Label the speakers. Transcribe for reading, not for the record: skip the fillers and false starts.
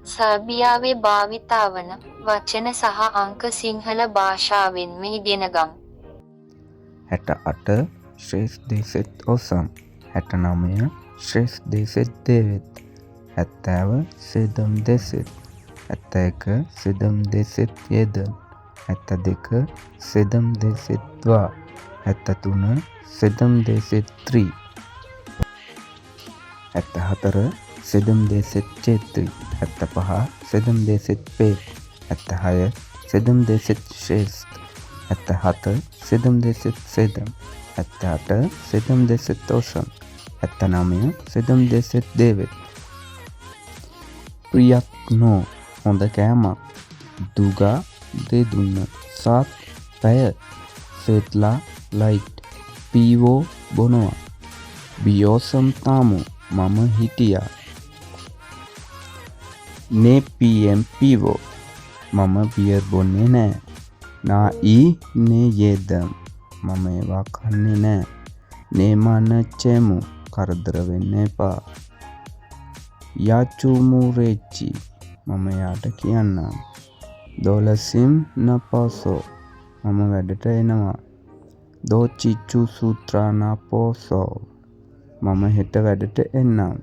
Speaker 1: සර්බියාවේ භාවිතා වන වචන සහ අංක සිංහල භාෂාවෙන්ම ඉගෙන ගම්.
Speaker 2: 68 ශ්‍රේෂ් දේශෙත් ඔසම්. 69 ශ්‍රේෂ් දේශෙත් දේවෙත්. 70 සෙදම් දෙසෙත්. 71 සෙදම් දෙසෙත් යෙදම්. 72 සෙදම් දෙසෙත් වා. 73 සෙදම් දෙසෙත් ත්‍රී. 74 සෙදම් දෙසෙත් චේත්‍රී. 75 සෙදම් දෙසෙත් පේත්. 76 සෙදම් දෙසෙත් ශ්‍රේෂ්ඨ. 77 සෙදම් දෙසෙත් සෙදම්. 78 සෙදම් දෙසෙත් ඔසම්. 79 සෙදම් දෙසෙත් දේවෙත්. ප්‍රියක් නෝ හොඳ කෑමක්. දුගා දෙදුන්න සාත් පැය. සෙත්ලා ලයිට් පීවෝ බොනවා. බියෝසම් තාමු මම හිටියා. නේ පීඑම් පීවෝ මම බියර් බොන්නේ නෑ. නා ඊ නේ යෙදම් මම ඒවා කන්නේ නෑ. නේමන චෙමු කරදර වෙන්න එපා. යාචුමු රේච්චි මම යාට කියන්නම්. දොලසිම් නපසෝ මම වැඩට එනවා. දෝචිච්චු සූත්‍රානා පෝසෝ මම හෙට වැඩට එන්නම්.